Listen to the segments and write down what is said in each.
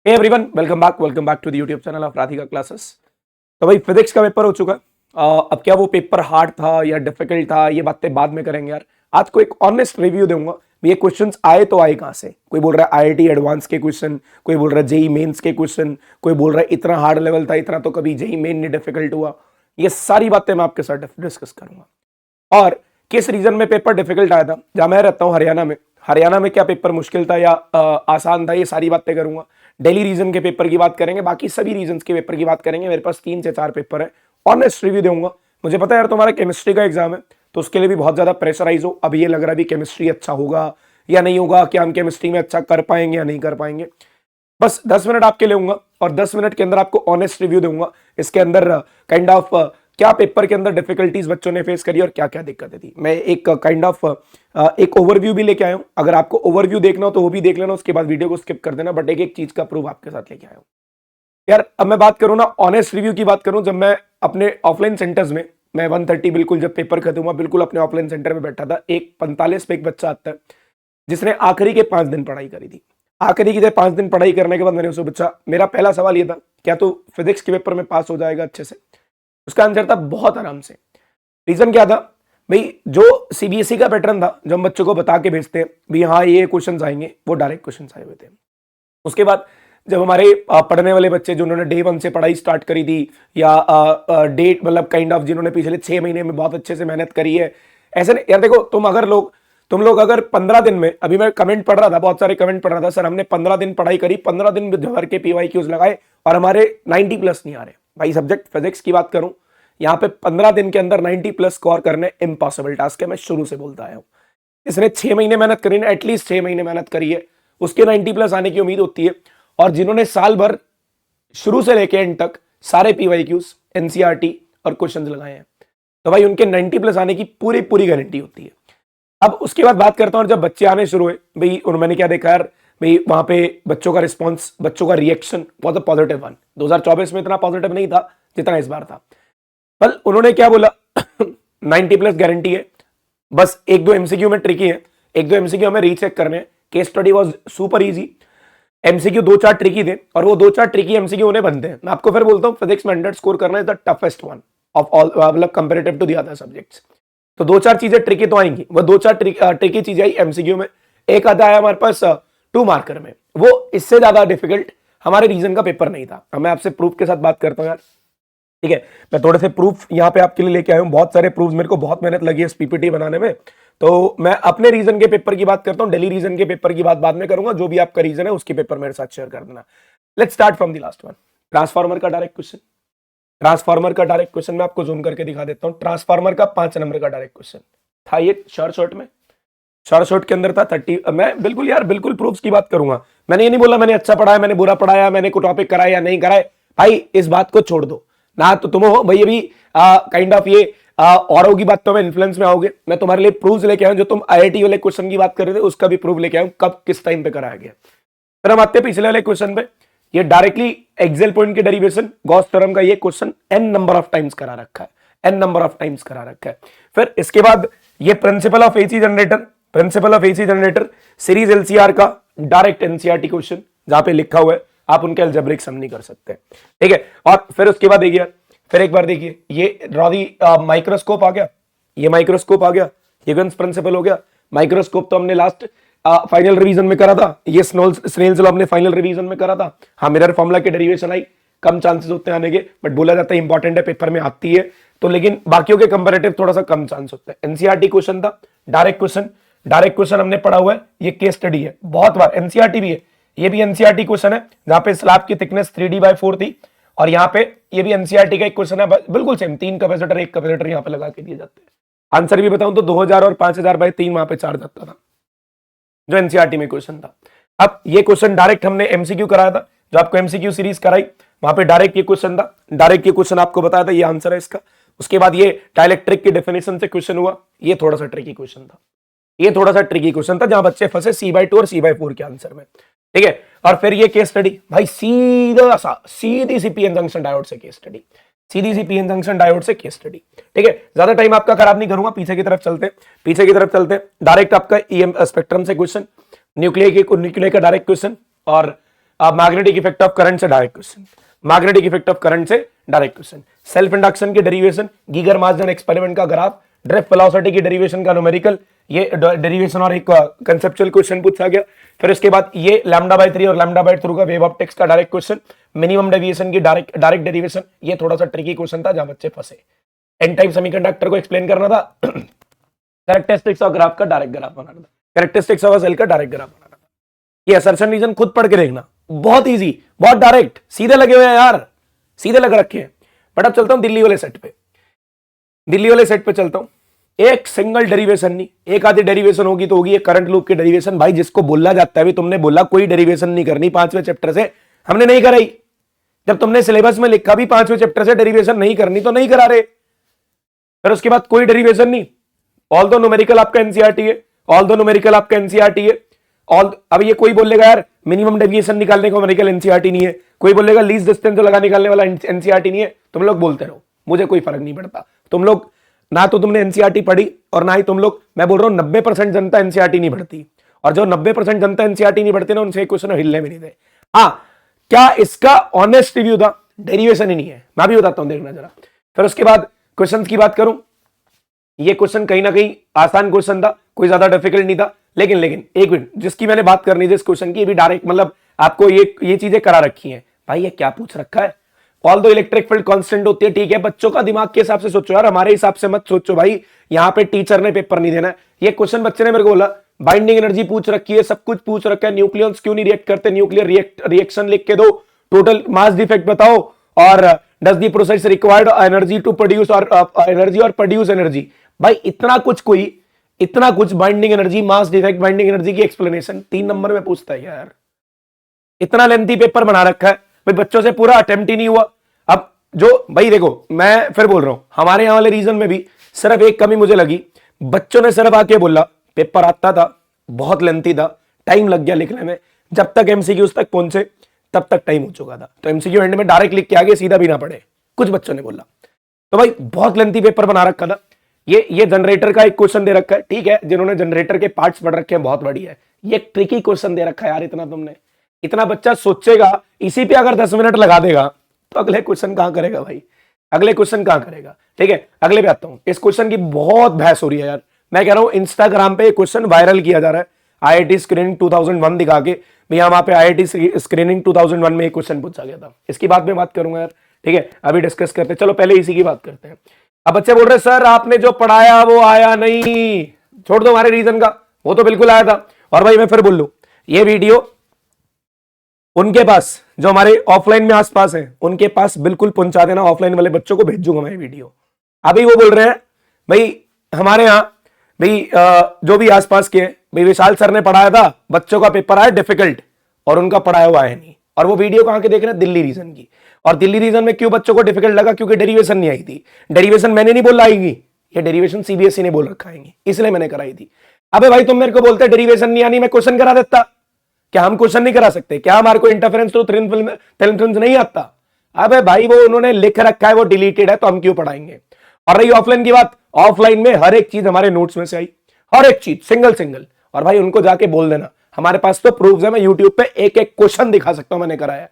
Hey everyone, welcome back to the YouTube channel of Radhika classes. तो भाई physics का paper हो चुका है। अब क्या वो पेपर हार्ड था या डिफिकल्ट था, ये बातें बाद में करेंगे यार। आज को एक ऑनेस्ट रिव्यू दूंगा। ये क्वेश्चंस आए तो आए कहां से। कोई बोल रहा है आईआईटी एडवांस के क्वेश्चन, कोई बोल रहा है जेई मेंस के क्वेश्चन, कोई बोल रहा है इतना हार्ड लेवल था, इतना तो कभी जेई मेन नहीं डिफिकल्ट हुआ। ये सारी बातें मैं आपके साथ डिस्कस करूंगा। और किस रीजन में पेपर डिफिकल्ट आया था, जहां मैं रहता हूं हरियाणा में क्या पेपर मुश्किल था या आसान था, ये सारी बातें करूंगा। दिल्ली रीजन के पेपर की बात करेंगे, बाकी सभी रीजन के पेपर की बात करेंगे। मेरे पास 3 से 4 पेपर है, ऑनेस्ट रिव्यू दूंगा। मुझे पता है यार तुम्हारा केमिस्ट्री का एग्जाम है, तो उसके लिए भी बहुत ज्यादा प्रेशराइज हो। अब ये लग रहा है भी केमिस्ट्री अच्छा होगा या नहीं होगा, क्या हम केमिस्ट्री में अच्छा कर पाएंगे या नहीं कर पाएंगे। बस 10 मिनट आपके लिए होगा और 10 मिनट के अंदर आपको ऑनेस्ट रिव्यू दूंगा। इसके अंदर काइंड ऑफ क्या पेपर के अंदर डिफिकल्टीज बच्चों ने फेस करी और क्या क्या दिक्कतें थी। मैं एक काइंड ऑफ एक ओवरव्यू भी लेके आया हूं। अगर आपको ओवरव्यू देखना हो तो वो भी देख लेना, उसके बाद वीडियो को स्किप कर देना, बट एक एक चीज का प्रूफ आपके साथ लेके आया हूं यार। अब मैं बात करूं ना, ऑनेस्ट रिव्यू की बात करूं, जब मैं अपने ऑफलाइन सेंटर्स में, मैं 1:30 बिल्कुल जब पेपर खत्म हुआ, बिल्कुल अपने ऑफलाइन सेंटर में बैठा था। एक 45 पे एक बच्चा आता है जिसने आखिरी के 5 दिन पढ़ाई करी थी। आखिरी के 5 दिन पढ़ाई करने के बाद मैंने उससे पूछा, मेरा पहला सवाल ये था, क्या तू फिजिक्स के पेपर में पास हो जाएगा अच्छे से? उसका आंसर था बहुत आराम से। रीजन क्या था भाई, जो सीबीएसई का पैटर्न था, जो हम बच्चों को बता के भेजते हैं भी हाँ ये क्वेश्चंस आएंगे, वो डायरेक्ट क्वेश्चंस आए हुए थे। उसके बाद जब हमारे पढ़ने वाले बच्चे जिन्होंने डे 1 से पढ़ाई स्टार्ट करी थी या डेट मतलब काइंड ऑफ जिन्होंने पिछले 6 महीने में बहुत अच्छे से मेहनत करी है, ऐसे नहीं यार। देखो तुम लोग अगर 15 दिन में, अभी मैं कमेंट पढ़ रहा था, बहुत सारे कमेंट पढ़ रहा था, सर हमने 15 दिन पढ़ाई करी, 15 दिन भर के पीवाईक्यूज लगाए और हमारे 90 प्लस नहीं आ रहे। भाई सब्जेक्ट फिजिक्स की बात करूं, यहां पे 15 दिन के अंदर 90 प्लस स्कोर करने इम्पॉसिबल टास्क है। मैं शुरू से बोलता आया हूं, इसने 6 महीने मेहनत करी ना, एटलीस्ट 6 महीने मेहनत करी है, उसके 90 प्लस आने की उम्मीद होती है। और जिन्होंने साल भर शुरू से लेके एंड तक सारे पीवाईक्यूज, एनसीईआरटी और क्वेश्चंस लगाए हैं, तो भाई उनके 90 प्लस आने की पूरी गारंटी होती है। अब उसके बाद बात करता हूं, जब बच्चे आने शुरू हुए भाई, मैंने क्या देखा यार भाई, वहां पे बच्चों का रिस्पॉन्स, बच्चों का रिएक्शन बहुत पॉजिटिव वन। 2024 में इतना पॉजिटिव नहीं था जितना इस बार था। पर उन्होंने क्या बोला 90 प्लस गारंटी है, बस 1-2 एमसीक्यू में ट्रिकी है, 1-2 एमसीक्यू हमें रीचेक करने हैं। Case study was super easy, MCQ 2-4 tricky थे और वो 2-4 ट्रिकी एमसीक्यू उन्हें बनते हैं। मैं आपको फिर बोलता हूं, फिजिक्स में 100 स्कोर करना is the toughest one of all, मतलब comparative to the other subjects. तो 2-4 चीजें ट्रिकी तो आएंगी, वो 2-4 ट्रिकी चीजें आई एमसीक्यू में। एक आधा आया हमारे पास 2 मार्कर में, वो इससे ज्यादा डिफिकल्ट हमारे रीजन का पेपर नहीं था। अब मैं आपसे प्रूफ के साथ बात करता हूं यार, ठीक है। मैं थोड़े से प्रूफ यहाँ पे आपके लिए लेके आया हूँ, बहुत सारे प्रूफ, मेरे को बहुत मेहनत लगी है इस पीपीटी बनाने में। तो मैं अपने रीजन के पेपर की बात करता हूँ, दिल्ली रीजन के पेपर की बात बाद में करूंगा। जो भी आपका रीजन है उसके पेपर मेरे साथ शेयर कर देना। Let's start from the last one, transformer का डायरेक्ट क्वेश्चन। ट्रांसफार्मर का डायरेक्ट क्वेश्चन मैं आपको जूम करके दिखा देता हूँ। ट्रांसफार्मर का 5 नंबर का डायरेक्ट क्वेश्चन था, ये शॉर्ट में, शॉर्ट के अंदर था 30। मैं बिल्कुल यार बिल्कुल प्रूफ्स की बात करूंगा। मैंने ये नहीं बोला मैंने अच्छा पढ़ाया, मैंने बुरा पढ़ाया, मैंने कोई टॉपिक कराया या नहीं कराए। भाई इस बात को छोड़ दो ना, तो तुम हो भाई अभी काइंड ऑफ ये औरों की बात तो मैं इन्फ्लुएंस में आओगे। मैं तुम्हारे लिए प्रूफ लेके आया हूं, जो तुम आईआईटी वाले क्वेश्चन की बात कर रहे थे उसका भी प्रूफ लेके आया हूं, कब किस टाइम पे कराया गया। फिर हम आते हैं पिछले वाले क्वेश्चन पे। ये डायरेक्टली एक्सेल पॉइंट के डेरिवेशन, गॉस थ्योरम का ये question n number of times करा रखा है, n नंबर ऑफ टाइम्स करा रखा है। फिर इसके बाद ये principle of AC generator, series LCR का डायरेक्ट एनसीईआरटी क्वेश्चन, जहां पे लिखा हुआ है आप उनके अलजेब्रिक सम नहीं कर सकते, ठीक है। और फिर उसके बाद देखिए, फिर एक बार देखिए, ये रॉदी माइक्रोस्कोप आ गया, ये माइक्रोस्कोप आ गया, ह्यूगेन्स प्रिंसिपल हो गया। माइक्रोस्कोप तो हमने लास्ट फाइनल रिवीजन में करा था, ये स्नेल्स लॉ हमने फाइनल रिवीजन में करा था। हाँ, मिरर फॉर्मूला की डेरिवेशन आई, कम चांसेस होते हैं आने के, बट बोला जाता है इंपॉर्टेंट है, पेपर में आती है तो, लेकिन बाकियों के कंपैरेटिव थोड़ा सा कम चांस होता है। एनसीईआरटी क्वेश्चन था, डायरेक्ट क्वेश्चन हमने पढ़ा हुआ है, ये केस स्टडी है, बहुत बार एनसीईआरटी भी है, ये भी एनसीईआरटी क्वेश्चन है, जहां पे स्लैब की थिकनेस 3D/4 थी। और यहाँ पे ये भी एनसीईआरटी का एक क्वेश्चन है, बिल्कुल सेम, 3 कैपेसिटर 1 कैपेसिटर यहाँ पे लगा के दिए जाते हैं। आंसर भी बताऊं तो 2000 और 5000/3 वहां पे चार्ज आता था, जो एनसीईआरटी में क्वेश्चन था। अब ये क्वेश्चन डायरेक्ट हमने एमसीक्यू कराया था, जो आपको एमसीक्यू सीरीज कराई, वहां पे डायरेक्ट ये क्वेश्चन था, डायरेक्ट ये क्वेश्चन आपको बताया था, ये आंसर है इसका। उसके बाद ये डाइलेक्ट्रिक की डेफिनेशन से क्वेश्चन हुआ, ये थोड़ा सा ट्रिकी क्वेश्चन था, जहां बच्चे फंसे C/2 और C/4 के आंसर में, ठीक है। और फिर ये केस स्टडी, भाई सीधी सी पीएन जंक्शन डायोड से केस स्टडी, ठीक है। ज्यादा टाइम आपका खराब नहीं करूंगा, पीछे की तरफ चलते डायरेक्ट आपका ईएम स्पेक्ट्रम से क्वेश्चन, न्यूक्लियर का डायरेक्ट क्वेश्चन, और मैग्नेटिक इफेक्ट ऑफ करंट से direct question, magnetic effect of current से डायरेक्ट क्वेश्चन, सेल्फ इंडक्शन की डेरिवेशन, गीगर मासडन एक्सपेरिमेंट का ग्राफ, ड्रिफ्ट वेलोसिटी की डेरिवेशन का न्यूमेरिकल, ये डेरिवेशन और एक कंसेप्चुअल क्वेश्चन पूछा गया। फिर उसके बाद ये λ/3 और λ/2 का वेव ऑप्टिक्स का डायरेक्ट क्वेश्चन, मिनिमम डेविएशन की डायरेक्ट डेरिवेशन, ये थोड़ा सा ट्रिकी क्वेश्चन था जहां बच्चे फंसे। एन टाइप सेमीकंडक्टर को एक्सप्लेन करना था, कैरेक्टरिस्टिक्स ऑफ ग्राफ का डायरेक्ट ग्राफ बनाना था, कैरेक्टरिस्टिक्स ऑफ सेल का डायरेक्ट ग्राफ बनाना था। ये असर्शन रीजन खुद पढ़ के देखना, बहुत इजी, बहुत डायरेक्ट, सीधे लगे हुए हैं यार, सीधे लग रखे हैं। बट अब चलता हूं दिल्ली वाले सेट पे, दिल्ली वाले सेट पे चलता हूं। एक सिंगल डेरिवेशन नहीं, एक आधी डेरिवेशन होगी तो होगी, एक करंट लूप की डेरिवेशन। भाई जिसको बोला जाता है भी, तुमने बोला कोई डेरिवेशन नहीं करनी 5वें चैप्टर से, हमने नहीं कराई। जब तुमने सिलेबस में लिखा भी 5वें चैप्टर से डेरिवेशन नहीं करनी तो नहीं करा रहे। फिर उसके बाद कोई डेरिवेशन नहीं, ऑल दो न्यूमेरिकल आपका एनसीईआरटी है, ऑल दो न्यूमेरिकल आपका एनसीईआरटी है, ऑल। अब ये कोई बोलेगा यार मिनिमम डेविएशन निकालने को न्यूमेरिकल एनसीईआरटी नहीं है, कोई बोलेगा लीस्ट डिस्टेंस जो लगा निकालने वाला एनसीईआरटी नहीं है। तुम लोग बोलते रहो, मुझे कोई फर्क नहीं पड़ता। तुम लोग ना तो तुमने एनसीईआरटी पढ़ी और ना ही तुम लोग, मैं बोल रहा हूं 90% जनता एनसीईआरटी नहीं पढ़ती, और जो 90% जनता एनसीईआरटी नहीं पढ़ती ना, उनसे एक क्वेश्चन हिलने भी नहीं दे। हाँ, क्या इसका ऑनेस्ट रिव्यू था? डेरिवेशन ही नहीं है, मैं भी बताता हूं, देखना जरा। फिर उसके बाद क्वेश्चन की बात करूं, ये क्वेश्चन कहीं ना कहीं आसान क्वेश्चन था, कोई ज्यादा डिफिकल्ट नहीं था। लेकिन एक मिनट, जिसकी मैंने बात करनी थी इस क्वेश्चन की, भी डायरेक्ट मतलब आपको ये चीजें करा रखी हैं। भाई ये क्या पूछ रखा है? ऑल दो इलेक्ट्रिक फील्ड कांस्टेंट होती है, ठीक है, बच्चों का दिमाग के हिसाब से सोचो यार, हमारे हिसाब से मत सोचो भाई। यहाँ पे टीचर ने पेपर नहीं देना है। ये क्वेश्चन बच्चे ने मेरे को बोला, बाइंडिंग एनर्जी पूछ रखी है, सब कुछ पूछ रखा है, न्यूक्लियंस क्यों नहीं रिएक्ट करते, न्यूक्लियर रिएक्शन लिख के दो, टोटल मास डिफेक्ट बताओ, or does the process required energy to produce or energy or produce energy. भाई इतना कुछ binding energy, mass defect, binding energy की एक्सप्लेनेशन 3 नंबर में पूछता है यार। इतना लेंथी पेपर बना रखा है भाई, बच्चों से पूरा अटेम्प्ट ही नहीं हुआ। अब जो भाई देखो, मैं फिर बोल रहा हूं, हमारे यहां वाले रीजन में भी सिर्फ एक कमी मुझे लगी, बच्चों ने सिर्फ आके बोला पेपर आता था, बहुत लेंथी था, टाइम लग गया लिखने में, जब तक एमसीक्यूज तक पहुंचे तब तक टाइम हो चुका था, तो एमसीक्यू एंड में डायरेक्ट लिख के आगे सीधा भी ना पड़े, कुछ बच्चों ने बोला। तो भाई बहुत लेंथी पेपर बना रखा था। ये जनरेटर का एक क्वेश्चन दे रखा है, ठीक है, जिन्होंने जनरेटर के पार्ट्स पढ़ रखे हैं बहुत बढ़िया है। ये ट्रिकी क्वेश्चन दे रखा है यार, इतना बच्चा सोचेगा, इसी पे अगर 10 मिनट लगा देगा तो अगले क्वेश्चन कहां करेगा भाई, अगले क्वेश्चन कहां करेगा। ठीक है, अगले पे आता हूं। इस क्वेश्चन की बहुत बहस हो रही है यार, मैं कह रहा हूं इंस्टाग्राम पे क्वेश्चन वायरल किया जा रहा है, आईआईटी स्क्रीनिंग 2001 दिखा के भैया वहां पे आईआईटी स्क्रीनिंग 2001 में एक क्वेश्चन पूछा गया था। इसकी बात में बात करूंगा यार, ठीक है, अभी डिस्कस करते हैं। चलो पहले इसी की बात करते हैं। अब बच्चे बोल रहे सर आपने जो पढ़ाया वो आया नहीं, छोड़ दो हमारे रीजन का, वो तो बिल्कुल आया था। और भाई मैं फिर बोल लूं, ये वीडियो उनके पास जो हमारे ऑफलाइन में आसपास है उनके पास बिल्कुल पहुंचा देना, ऑफलाइन वाले बच्चों को भेजूंगा मैं वीडियो। अभी वो बोल रहे हैं भाई हमारे यहाँ भाई जो भी आसपास के भाई विशाल सर ने पढ़ाया था, बच्चों का पेपर आया डिफिकल्ट और उनका पढ़ाया हुआ है नहीं। और वो वीडियो कहां के देख रहे हैं? दिल्ली रीजन की। और दिल्ली रीजन में क्यों बच्चों को डिफिकल्ट लगा? क्योंकि डेरिवेशन नहीं आई थी। डेरिवेशन मैंने नहीं बोला आएगी, ये डेरिवेशन सीबीएसई ने बोल रखा है, इसलिए मैंने कराई थी। अबे भाई तुम मेरे को बोलते डेरिवेशन नहीं आनी, मैं क्वेश्चन करा देता। क्या हम क्वेश्चन नहीं करा सकते? क्या हमारे को इंटरफेरेंस तो फिल्म नहीं आता? अबे भाई वो उन्होंने लिख रखा है, वो डिलीटेड है, तो हम क्यों पढ़ाएंगे। और रही ऑफलाइन की बात, ऑफलाइन में हर एक चीज हमारे नोट्स में से आई, हर एक चीज सिंगल। और भाई उनको जाके बोल देना, हमारे पास तो प्रूफ है, मैं यूट्यूब पे एक क्वेश्चन दिखा सकता हूं मैंने कराया।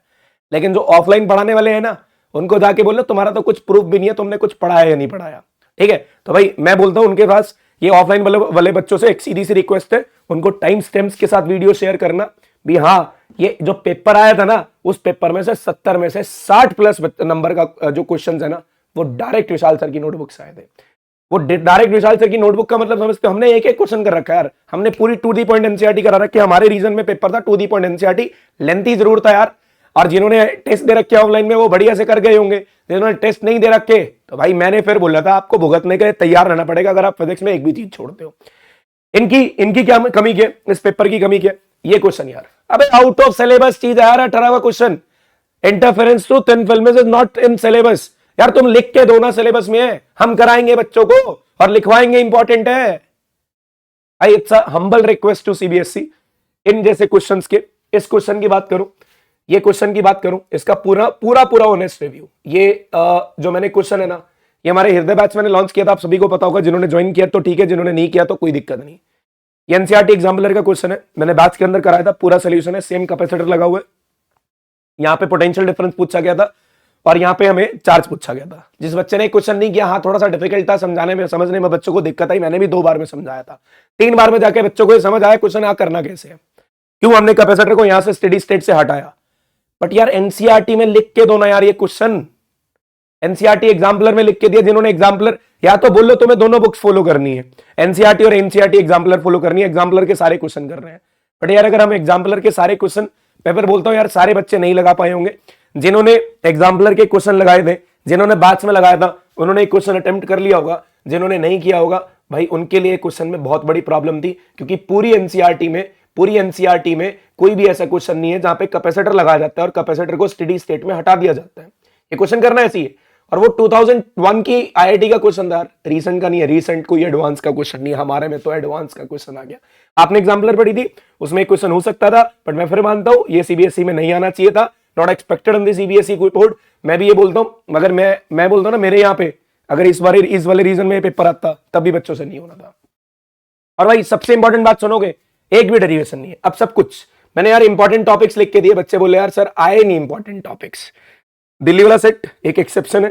लेकिन जो ऑफलाइन पढ़ाने वाले हैं ना, उनको जाके बोलो तुम्हारा तो कुछ प्रूफ भी नहीं है, तुमने कुछ पढ़ाया या नहीं पढ़ाया। ठीक है, तो भाई मैं बोलता हूं उनके पास, ये ऑफलाइन वाले बच्चों से एक सीधी सी रिक्वेस्ट है, उनको टाइम स्टैम्प्स के साथ वीडियो शेयर करना भी। हाँ, ये जो पेपर आया था ना, उस पेपर में से 70 में से 60 प्लस नंबर का जो क्वेश्चन है ना, वो डायरेक्ट विशाल सर की नोटबुक से आए थे। वो डायरेक्ट विशाल सर की नोटबुक का मतलब समझते हो, हमने एक क्वेश्चन कर रखा है यार, हमने पूरी टू दी पॉइंट एनसीईआरटी करा रखी है। हमारे रीजन में पेपर था to the point NCERT, lengthy जरूर था यार। और जिन्होंने टेस्ट दे रखे ऑफलाइन में वो बढ़िया से कर गए होंगे, जिन्होंने टेस्ट नहीं दे रखे तो भाई मैंने फिर बोला था आपको भुगतने के लिए तैयार रहना पड़ेगा अगर आप फिजिक्स में एक भी चीज छोड़ते हो। इनकी क्या कमी क्या, इस पेपर की कमी क्या? ये क्वेश्चन यार, अबे आउट ऑफ सिलेबस चीज है यार, 18वां question, interference to thin film is not in syllabus. यार तुम लिख के दो ना, सिलेबस में है, हम कराएंगे बच्चों को और लिखवाएंगे, इंपॉर्टेंट है। I it's a humble request to CBSE इन जैसे क्वेश्चंस के। इस क्वेश्चन की बात करूं, ये क्वेश्चन की बात करूं, इसका पूरा ऑनेस्ट रिव्यू, ये जो मैंने क्वेश्चन है ना, ये हमारे हृदय बैच मैंने लॉन्च किया था, आप सभी को पता होगा। जिन्होंने ज्वाइन किया तो ठीक है, जिन्होंने नहीं किया तो कोई दिक्कत नहीं। ये एनसीईआरटी एग्जाम्पलर का क्वेश्चन है, मैंने बैच के अंदर कराया था, पूरा सोल्यूशन है, सेम कैपेसिटर लगा हुआ है, यहाँ पे पोटेंशियल डिफरेंस पूछा गया था और यहाँ पे हमें चार्ज पूछा गया था। जिस बच्चे ने क्वेश्चन नहीं किया, हाँ थोड़ा सा डिफिकल्ट था समझाने में, समझने में बच्चों को दिक्कत आई, मैंने भी 2 बार में समझाया था, 3 बार में जाके बच्चों को ये समझ आया क्वेश्चन यहाँ करना कैसे है, क्यों हमने कैपेसिटर को यहाँ से स्टेडी स्टेट से हटाया। बट यार एनसीईआरटी में लिख के दो ना यार ये क्वेश्चन, एनसीईआरटी एग्जाम्पलर में लिख के दिया, जिन्होंने एग्जाम्पलर, या तो बोल लो तुम्हें दोनों बुक्स फॉलो करनी है, एनसीईआरटी और एनसीईआरटी एग्जाम्पलर फॉलो करनी है, एग्जाम्पलर के सारे क्वेश्चन कर रहे हैं। बट यार अगर हम एग्जाम्पलर के सारे क्वेश्चन, मैं फिर बोलता हूं यार सारे बच्चे नहीं लगा पाए होंगे। जिन्होंने एग्जाम्पलर के क्वेश्चन लगाए थे, जिन्होंने बैच में लगाया था, उन्होंने एक क्वेश्चन अटेम्प्ट कर लिया होगा, जिन्होंने नहीं किया होगा भाई उनके लिए क्वेश्चन में बहुत बड़ी प्रॉब्लम थी, क्योंकि पूरी एनसीईआरटी में कोई भी ऐसा क्वेश्चन नहीं है जहां पे कैपेसिटर लगाया जाता है और कैपेसिटर को स्टेडी स्टेट में हटा दिया जाता है। ये क्वेश्चन करना ऐसी है, और वो 2001 की आईआईटी का क्वेश्चन था, रीसेंट का नहीं है, रीसेंट कोई एडवांस का क्वेश्चन नहीं है, हमारे में तो एडवांस का क्वेश्चन आ गया। आपने एग्जाम्पलर पढ़ी थी, उसमें एक क्वेश्चन हो सकता था, बट मैं फिर मानता हूं ये सीबीएसई में नहीं आना चाहिए था, not expected in the CBSE board. मैं भी ये बोलता हूं, मगर मैं बोलता हूं ना, मेरे यहाँ पे अगर इस वाले रीजन में पेपर आता तब भी बच्चों से नहीं होना था। और भाई सबसे इंपॉर्टेंट बात सुनोगे, एक भी डेरिवेशन नहीं है। अब सब कुछ मैंने यार इंपॉर्टेंट टॉपिक्स लिख के दिए, बच्चे बोले यार सर आए नहीं इंपॉर्टेंट टॉपिक्स। दिल्ली वाला सेट एक एक्सेप्शन है,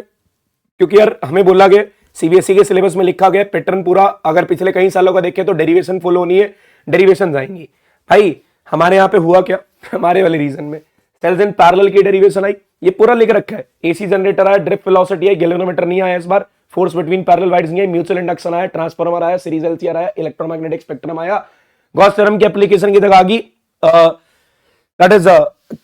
क्योंकि यार हमें बोला गया सीबीएसई के सिलेबस में लिखा गया पैटर्न पूरा, अगर पिछले कई सालों का देखें तो डेरिवेशन फॉलो होनी है, डेरिवेशन आएंगी। भाई हमारे यहाँ पे हुआ क्या, हमारे वाले रीजन में सेल्स इन पैरेलल की डेरिवेशन आई, ये पूरा लिख रखा है। एसी जनरेटर आया, ड्रिफ्ट वेलोसिटी आई, गैल्वेनोमीटर नहीं आया इस बार, फोर्स बिटवीन पैरेलल वायर्स नहीं आई, म्यूचुअल इंडक्शन आया, ट्रांसफार्मर आया, सीरीज एलसीआर आया, इलेक्ट्रोमैग्नेटिक स्पेक्ट्रम आया, गॉस थ्योरम की एप्लीकेशन की जगह आ गई दैट इज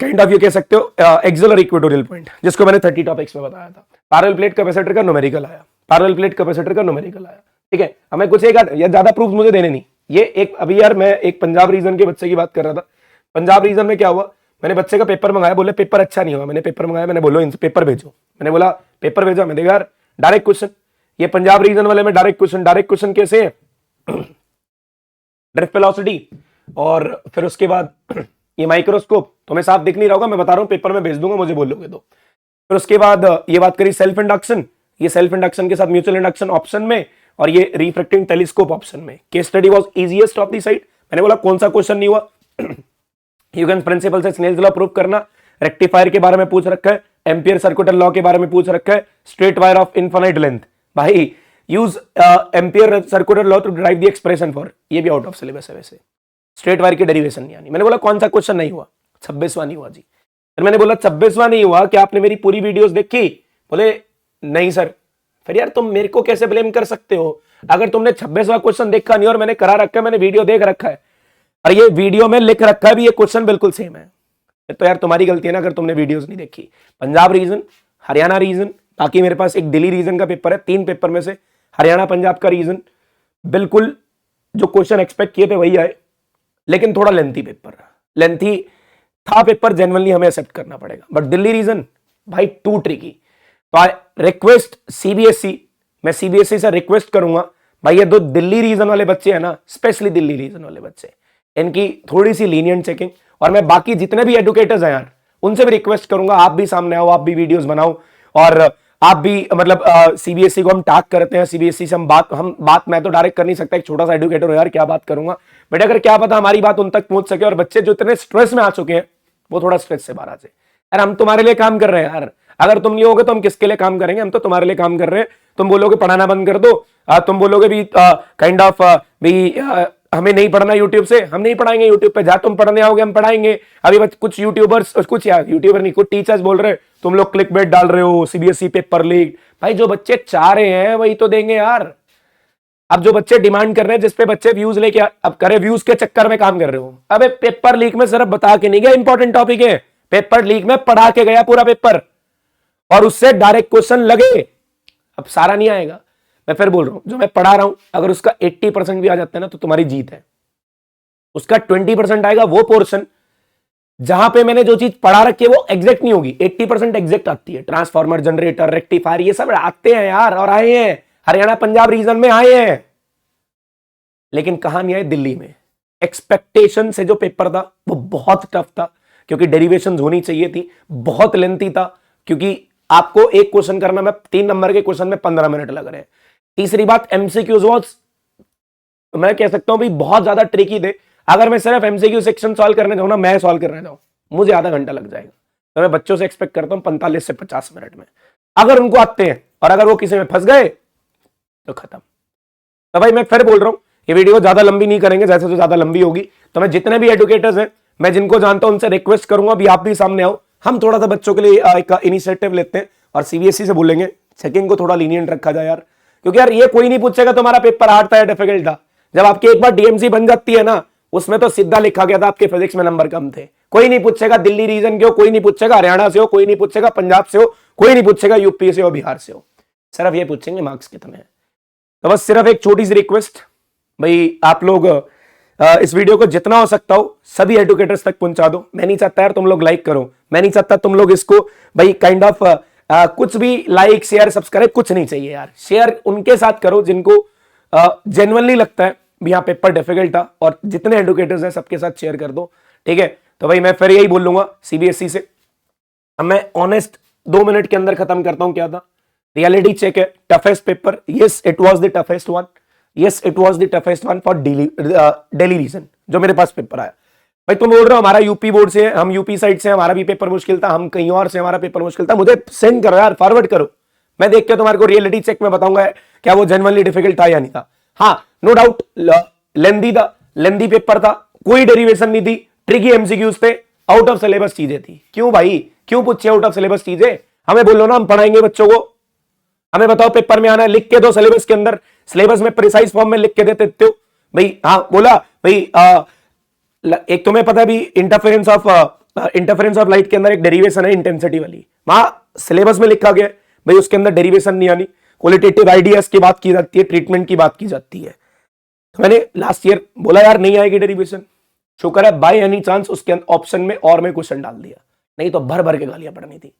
काइंड ऑफ, ये कह सकते हो एक्सियल और इक्वेटोरियल पॉइंट, जिसको मैंने 30 टॉपिक्स में बताया था। पैरेलल प्लेट कैपेसिटर का न्यूमेरिकल आया, पैरेलल प्लेट कैपेसिटर का न्यूमेरिकल आया। ठीक है, हमें कुछ एक या ज्यादा प्रूफ मुझे देने नहीं, ये एक अभी यार मैं एक पंजाब रीजन के बच्चे की बात कर रहा था। पंजाब रीजन में क्या हुआ, मैंने बच्चे का पेपर मंगाया, बोले पेपर अच्छा नहीं हुआ, मैंने पेपर मंगाया, मैंने बोलो इनसे पेपर भेजो, मैंने बोला पेपर भेजा, मैंने देखा यार डायरेक्ट क्वेश्चन, ये पंजाब रीजन वाले में डायरेक्ट क्वेश्चन कैसे है, ड्रिफ्ट वेलोसिटी और फिर उसके बाद ये माइक्रोस्कोप, तुम्हें साफ दिख नहीं रहा होगा, मैं बता रहा हूं, पेपर में भेज दूंगा, मुझे बोलोगे तो। फिर उसके बाद ये बात करी सेल्फ इंडक्शन, ये सेल्फ इंडक्शन के साथ म्यूचुअल इंडक्शन ऑप्शन में, और ये रिफ्रैक्टिंग टेलीस्कोप ऑप्शन में। Case study was easiest of the side, मैंने बोला कौन सा क्वेश्चन नहीं हुआ, ह्यूजेंस प्रिंसिपल से स्नेल्स लॉ प्रूव करना, रेक्टिफायर के बारे में पूछ रखा है, एम्पियर सर्कुलर लॉ के बारे में पूछ रखा है, straight wire of infinite length, भाई use Ampere circular law to derive the expression for, ये भी आउट ऑफ सिलेबस है वैसे, स्ट्रेट वायर की डेरिवेशन नहीं आनी। मैंने बोला कौन सा क्वेश्चन नहीं हुआ, 26वां नहीं हुआ जी। फिर मैंने बोला 26वां नहीं हुआ, क्या आपने मेरी पूरी वीडियोस देखी, बोले नहीं सर। फिर यार तुम मेरे को कैसे ब्लेम कर सकते हो, अगर तुमने 26वां क्वेश्चन देखा नहीं और मैंने करा रखा है, मैंने वीडियो देख रखा है और ये वीडियो में लिख रखा है भी ये क्वेश्चन बिल्कुल सेम है, तो यार तुम्हारी गलती है ना अगर तुमने वीडियोस नहीं देखी। पंजाब रीजन, हरियाणा रीजन, बाकी मेरे पास एक दिल्ली रीजन का पेपर है, 3 पेपर में से हरियाणा पंजाब का रीजन बिल्कुल जो क्वेश्चन एक्सपेक्ट किए थे वही आए, लेकिन थोड़ा लेंथी पेपर, लेंथी था पेपर, जेन्युइनली हमें एक्सेप्ट करना पड़ेगा। बट दिल्ली रीजन भाई टू ट्रिकी, तो आई रिक्वेस्ट सीबीएसई, मैं सीबीएसई से रिक्वेस्ट करूंगा भाई ये 2 दिल्ली रीजन वाले बच्चे हैं ना, स्पेशली दिल्ली रीजन वाले बच्चे, इनकी थोड़ी सी लीनियंट चेकिंग, और मैं बाकी जितने भी एडुकेटर्स हैं यार उनसे भी रिक्वेस्ट करूंगा आप भी सामने आओ, आप भी वीडियोस बनाओ, और आप भी मतलब सीबीएसई को हम टैग करते हैं, सीबीएसई से हम बात मैं तो डायरेक्ट कर नहीं सकता, एक छोटा सा एडुकेटर हो यार क्या बात करूंगा, बट अगर क्या पता हमारी बात उन तक पहुंच सके और बच्चे जो इतने स्ट्रेस में आ चुके हैं वो थोड़ा स्ट्रेस से बाहर आ जाए। यार हम तुम्हारे लिए काम कर रहे हैं यार, अगर तुम नहीं होगे तो हम किसके लिए काम करेंगे, हम तो तुम्हारे लिए काम कर रहे हैं। तुम बोलोगे पढ़ाना बंद कर दो, तुम बोलोगे भी काइंड ऑफ भी हमें नहीं पढ़ना यूट्यूब से, हम नहीं पढ़ाएंगे यूट्यूब पे, जहां तुम पढ़ने आओगे हम पढ़ाएंगे। अभी कुछ यूट्यूबर्स, कुछ यार यूट्यूबर नहीं, कुछ टीचर्स बोल रहे तुम लोग क्लिकबेट डाल रहे हो, सीबीएसई पेपर लीक। भाई जो बच्चे चाह रहे हैं वही तो देंगे यार, अब जो बच्चे डिमांड कर रहे हैं, जिसपे बच्चे व्यूज लेके अब करे, व्यूज के चक्कर में काम कर रहे हो। अबे पेपर लीक में सिर्फ बता के नहीं गया इंपॉर्टेंट टॉपिक है, पेपर लीक में पढ़ा के गया पूरा पेपर, और उससे डायरेक्ट क्वेश्चन लगे। अब सारा नहीं आएगा, मैं फिर बोल रहा हूं, जो मैं पढ़ा रहा हूं अगर उसका 80% भी आ जाता है ना तो तुम्हारी जीत है। उसका 20% आएगा वो पोर्शन जहां पे मैंने जो चीज पढ़ा रखी है वो एग्जैक्ट नहीं होगी, 80% एग्जैक्ट आती है। ट्रांसफार्मर, जनरेटर, रेक्टिफायर, ये सब आते हैं यार, और आए हैं हरियाणा पंजाब रीजन में आए हैं, लेकिन कहां नहीं आए, दिल्ली में। एक्सपेक्टेशन से जो पेपर था वो बहुत टफ था, क्योंकि डेरिवेशंस होनी चाहिए थी, बहुत लेंथी था, क्योंकि आपको एक क्वेश्चन करना में 3 नंबर के क्वेश्चन में 15 मिनट लग रहे हैं। तीसरी बात एमसीक्यूज वाज, मैं कह सकता हूं भाई बहुत ज्यादा ट्रिकी थे। अगर मैं सिर्फ एमसीक्यू सेक्शन सॉल्व करने जाऊं ना, मैं सॉल्व करने जाऊं, मुझे आधा घंटा लग जाएगा। तो मैं बच्चों से एक्सपेक्ट करता हूं 45 से 50 मिनट में। अगर उनको आते हैं और अगर वो किसी में फंस गए तो खत्म। तो भाई मैं फिर बोल रहा हूं, ये वीडियो ज्यादा लंबी नहीं करेंगे, जैसे तो ज्यादा लंबी होगी तो मैं जितने भी एडुकेटर्स हैं, मैं जिनको जानता हूं उनसे रिक्वेस्ट करूंगा भी आप भी सामने आओ, हम थोड़ा सा बच्चों के लिए एक इनिशिएटिव लेते हैं और सीबीएसई से बोलेंगे चेकिंग को थोड़ा लीनियंट रखा जाए यार। क्योंकि यार ये कोई नहीं पूछेगा तुम्हारा पेपर हार्ड था या डिफिकल्ट था। जब आपकी एक बार डीएमसी बन जाती है ना, उसमें तो सीधा लिखा गया था आपके फिजिक्स में नंबर कम थे। कोई नहीं पूछेगा दिल्ली रीजन के हो, कोई नहीं पूछेगा हरियाणा से हो, कोई नहीं पूछेगा पंजाब से हो, कोई नहीं पूछेगा यूपी से हो, बिहार से हो, सिर्फ ये पूछेंगे मार्क्स कितने हैं। तो बस सिर्फ एक छोटी सी रिक्वेस्ट, भाई आप लोग इस वीडियो को जितना हो सकता हो सभी एडुकेटर्स तक पहुंचा दो। मैं नहीं चाहता यार तुम लोग लाइक करो, मैं नहीं चाहता तुम लोग इसको भाई काइंड ऑफ कुछ भी लाइक शेयर सब्सक्राइब कुछ नहीं चाहिए यार। शेयर उनके साथ करो जिनको जेन्युइनली लगता है भी यहाँ पेपर डिफिकल्ट था, और जितने एडुकेटर्स हैं सबके साथ शेयर कर दो, ठीक है। तो भाई मैं फिर यही बोल लूंगा सीबीएसई से, अब मैं ऑनेस्ट 2 मिनट के अंदर खत्म करता हूं। क्या था रियलिटी चेक है, toughest paper, yes it was the toughest one, yes it was the toughest one for Delhi region जो मेरे पास पेपर आया। भाई तुम बोल रहे हो हमारा यूपी बोर्ड से, हम यूपी साइड से, हमारा भी पेपर मुश्किल था, हम कहीं और से हमारा पेपर मुश्किल था, मुझे सेंड करो यार, फॉरवर्ड करो, मैं देख के तुम्हारे को रियलिटी चेक में बताऊंगा क्या वो जेन्युइनली डिफिकल्ट था या नहीं था। हाँ नो डाउट लेंदी था, लेंदी पेपर था, कोई डेरिवेशन नहीं थी, ट्रिकी एमसीक्यूज थे, आउट ऑफ सिलेबस चीजें थी। क्यों भाई, क्यों पूछे आउट ऑफ सिलेबस चीजें? हमें बोलो ना, हम पढ़ाएंगे बच्चों को, हमें बताओ पेपर में आना है, लिख के दो सिलेबस के अंदर, सिलेबस में प्रिसाइज फॉर्म में लिख के देते हो भाई। हाँ बोला भाई, एक तुम्हें पता है भी इंटरफेरेंस ऑफ लाइट के अंदर एक डेरिवेशन है इंटेंसिटी वाली, वहां सिलेबस में लिखा गया भाई, उसके अंदर डेरिवेशन नहीं आनी, क्वालिटेटिव आइडियाज की बात की जाती है, ट्रीटमेंट की बात की जाती है। तो मैंने लास्ट ईयर बोला यार नहीं आएगी डेरिवेशन, शुक्र है बाय एनी चांस उसके ऑप्शन में और मैं क्वेश्चन डाल दिया, नहीं तो भर भर के गालियां पड़नी थी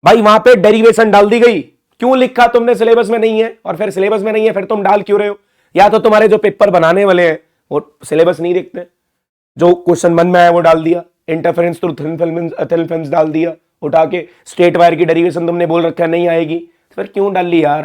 भाई। वहां पे डेरिवेशन डाल दी गई, क्यों लिखा तुमने सिलेबस में नहीं है, और फिर सिलेबस में नहीं है फिर तुम डाल क्यों रहे हो? या तो तुम्हारे जो पेपर बनाने वाले हैं वो सिलेबस नहीं देखते, जो क्वेश्चन मन में आया वो डाल दिया, इंटरफेरेंस थ्रू थिन फिल्म्स डाल दिया उठा के, स्ट्रेट वायर की डेरिवेशन तुमने बोल रखा है नहीं आएगी, फिर क्यों डाल ली यार?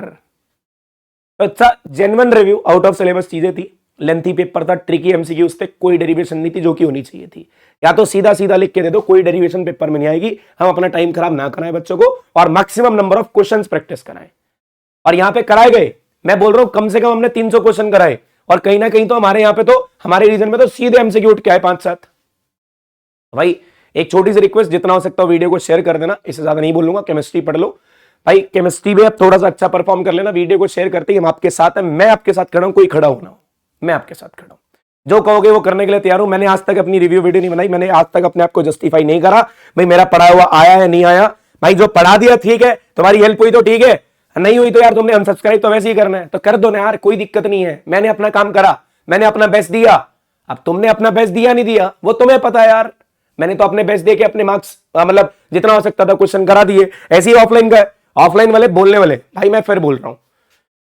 तो अच्छा genuine review, out of syllabus चीजें थी, लेंथी पेपर था, ट्रिकी एमसीक्यूज थे, कोई डेरिवेशन नहीं थी जो कि होनी चाहिए थी। या तो सीधा सीधा लिख के दे दो कोई डेरिवेशन पेपर में नहीं आएगी, हम अपना टाइम खराब ना कराएं बच्चों को, और maximum number of questions practice कराएं। और यहां पे कराए गए, मैं बोल रहा हूं कम से कम हमने 300 क्वेश्चन कराए, और कहीं ना कहीं तो हमारे यहाँ पे तो हमारे रीजन में तो सीधे एमसीक्यू उठ के आए 5-7। भाई एक छोटी सी रिक्वेस्ट, जितना हो सकता है वीडियो को शेयर कर देना, इससे ज्यादा नहीं बोलूंगा। केमिस्ट्री पढ़ लो भाई, केमिस्ट्री में अब थोड़ा सा अच्छा परफॉर्म कर लेना, वीडियो को शेयर करते ही हम आपके साथ हैं, मैं आपके साथ खड़ा हूं, कोई खड़ा होना हो मैं आपके साथ खड़ा हूं, जो कहोगे वो करने के लिए तैयार हूं। मैंने आज तक अपनी रिव्यू वीडियो नहीं बनाई, मैंने आज तक अपने आप को जस्टिफाई नहीं करा भाई मेरा पढ़ा हुआ आया है नहीं आया। भाई जो पढ़ा दिया ठीक है, तुम्हारी हेल्प हुई तो ठीक है, नहीं हुई तो यार तुमने अनसब्सक्राइब तो वैसे ही करना है तो कर दो ना यार, कोई दिक्कत नहीं है। मैंने अपना काम करा, मैंने अपना बेस्ट दिया, अब तुमने अपना बेस्ट दिया नहीं दिया वो तुम्हें पता है यार। मैंने तो अपने बेस्ट दे के अपने मार्क्स मतलब जितना हो सकता था क्वेश्चन करा दिए। ऐसे ही ऑफलाइन का, ऑफलाइन वाले बोलने वाले, भाई मैं फिर बोल रहा हूं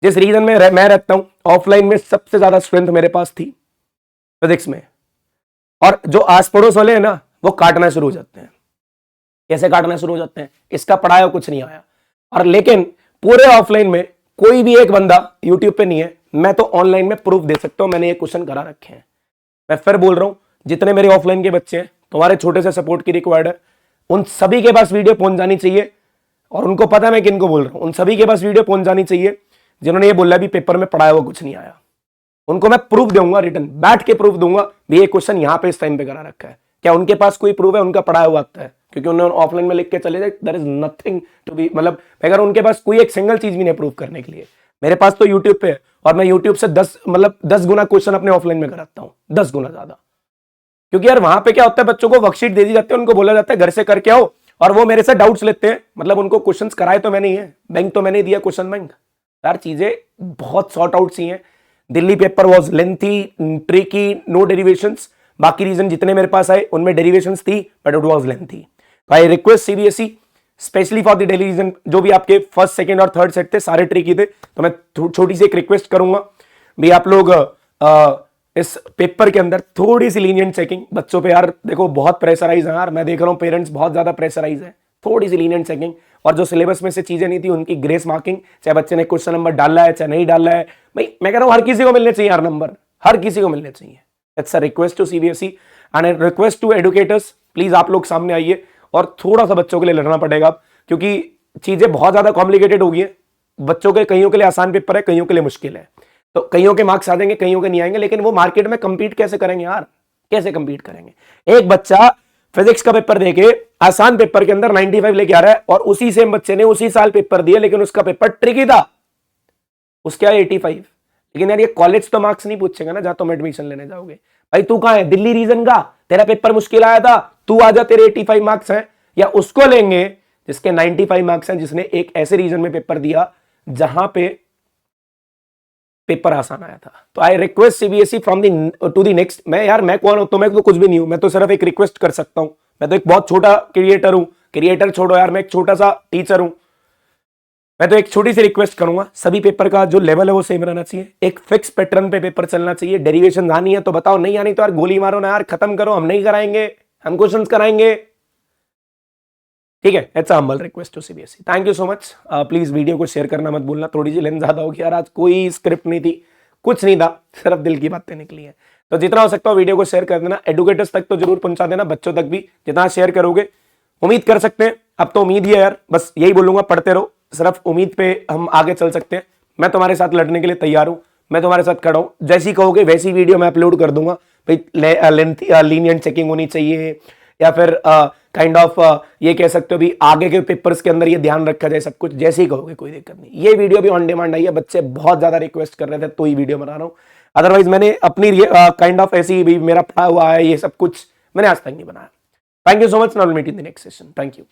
जिस रीजन में मैं रहता हूं, ऑफलाइन में सबसे ज्यादा स्ट्रेंथ मेरे पास थी फिजिक्स में, और जो आस पड़ोस वाले हैं ना वो काटना शुरू हो जाते हैं। कैसे काटना शुरू हो जाते हैं? इसका पढ़ाया कुछ नहीं आया, और लेकिन पूरे ऑफलाइन में कोई भी एक बंदा यूट्यूब पे नहीं है, मैं तो ऑनलाइन में प्रूफ दे सकता हूं, मैंने ये क्वेश्चन करा रखे हैं। मैं फिर बोल रहा हूं जितने मेरे ऑफलाइन के बच्चे हैं, तुम्हारे छोटे से सपोर्ट की रिक्वायर्ड है, उन सभी के पास वीडियो पहुंच जानी चाहिए, और उनको पता है मैं किनको बोल रहा हूं, उन सभी के पास वीडियो पहुंच जानी चाहिए जिन्होंने ये बोला भी पेपर में पढ़ाया हुआ कुछ नहीं आया। उनको मैं प्रूफ दूंगा, रिटर्न बैठ के प्रूफ दूंगा भी ये क्वेश्चन यहां पे इस टाइम पे करा रखा है। क्या उनके पास कोई प्रूफ है उनका पढ़ाया हुआ आता है? क्योंकि उन्होंने ऑफलाइन में लिख के चले जाए, there is nothing to be, मतलब अगर उनके पास कोई एक सिंगल चीज भी नहीं प्रूफ करने के लिए। मेरे पास तो यूट्यूब पे है, और मैं यूट्यूब से 10 गुना क्वेश्चन अपने ऑफलाइन में कराता हूं, 10 गुना ज्यादा। क्योंकि यार वहां पे क्या होता है, बच्चों को वर्कशीट दे दी जाती है, उनको बोला जाता है घर से करके आओ, और वो मेरे से डाउट्स लेते हैं, मतलब उनको क्वेश्चंस कराए तो मैंने ही है, बैंक तो मैंने दिया क्वेश्चन बैंक। यार चीजें बहुत सॉर्ट आउट सी हैं। Delhi paper was lengthy, tricky, no derivations, बाकी रीजन जितने मेरे पास आए उनमें डेरिवेशंस थी but it was lengthy. I request CBSE specially for the Delhi region, जो भी आपके फर्स्ट सेकंड और थर्ड सेट थे सारे ट्रिकी थे, तो मैं छोटी सी एक रिक्वेस्ट करूंगा भी आप लोग इस पेपर के अंदर थोड़ी सी लीनियंट चेकिंग बच्चों पे, यार देखो बहुत प्रेशराइज है यार, मैं देख रहा हूँ पेरेंट्स बहुत ज्यादा प्रेशराइज है, थोड़ी सी लीनियंट चेकिंग, और जो सिलेबस में से चीजें नहीं थी उनकी ग्रेस मार्किंग, चाहे बच्चे ने क्वेश्चन नंबर डाला है चाहे नहीं डाला है, भाई मैं कह रहा हूँ हर किसी को मिलने चाहिए यार नंबर, हर किसी को मिलने चाहिए। It's a request to CBSE and request to educators, please आप लोग सामने आइए और थोड़ा सा बच्चों के लिए लड़ना पड़ेगा, क्योंकि चीजें बहुत ज्यादा कॉम्प्लिकेटेड हो गई है। बच्चों के कईयों के लिए आसान पेपर है, कईयों के लिए मुश्किल है, तो कईयों के मार्क्स आ जाएंगे, कईयों के नहीं आएंगे, लेकिन वो मार्केट में कंपीट कैसे करेंगे यार, कैसे कंपीट करेंगे। एक बच्चा फिजिक्स का पेपर देके आसान पेपर के अंदर 95 लेके आ रहा है, और उसी सेम बच्चे ने उसी साल पेपर दिया, लेकिन उसका पेपर ट्रिकी था, उसका 85। लेकिन यार ये कॉलेज तो मार्क्स नहीं पूछेगा ना जहां तुम एडमिशन लेने जाओगे। भाई तू कहां है, दिल्ली रीजन का, तेरा पेपर मुश्किल आया था, तू आजा, तेरे 85 मार्क्स हैं, या उसको लेंगे जिसके 95 मार्क्स हैं, जिसने एक ऐसे रीजन में पेपर दिया जहां पे पेपर आसान आया था। तो आई request CBSE from the two the next. मैं कौन हूं, तो मैं तो कुछ भी नहीं हूं, मैं तो सिर्फ एक रिक्वेस्ट कर सकता हूं। मैं तो एक बहुत छोटा क्रिएटर हूं, क्रिएटर छोड़ो यार, मैं एक छोटा सा टीचर हूं। मैं तो एक छोटी सी रिक्वेस्ट करूंगा, सभी पेपर का जो लेवल है वो सेम रहना चाहिए, एक फिक्स पैटर्न पे पेपर चलना चाहिए। डेरिवेशन आनी है तो बताओ, नहीं आनी तो यार गोली मारो ना यार, खत्म करो, हम नहीं कराएंगे, हम क्वेश्चन कराएंगे, ठीक है। It's humble request to CBSE. Thank you so much. Please video को शेयर करना मत भूलना। थोड़ी सी लेंथ ज्यादा होगी यार, आज कोई स्क्रिप्ट नहीं थी, कुछ नहीं था, सिर्फ दिल की बातें निकली है। तो जितना हो सकता हो वीडियो को शेयर कर देना, एडुकेटर्स तक तो जरूर पहुंचा देना, बच्चों तक भी जितना शेयर करोगे। उम्मीद कर सकते हैं, अब तो उम्मीद ही है यार, बस यही बोलूंगा, पढ़ते रहो, सिर्फ उम्मीद पे हम आगे चल सकते हैं। मैं तुम्हारे साथ लड़ने के लिए तैयार हूं, मैं तुम्हारे साथ खड़ा हूं, जैसी कहोगे वैसी वीडियो मैं अपलोड कर दूंगा। भाई लीनियंट चेकिंग होनी चाहिए, या फिर काइंड ऑफ ये कह सकते हो भी आगे के पेपर्स के अंदर ये ध्यान रखा जाए, सब कुछ जैसे ही कहोगे, कोई दिक्कत नहीं। ये वीडियो भी ऑन डिमांड आई है, बच्चे बहुत ज्यादा रिक्वेस्ट कर रहे थे तो ये वीडियो बना रहा हूं। अदरवाइज मैंने अपनी काइंड ऑफ ऐसी भी मेरा पढ़ा हुआ है, ये सब कुछ मैंने आज तक नहीं बनाया। Thank you so much, now meet in the next session. Thank you.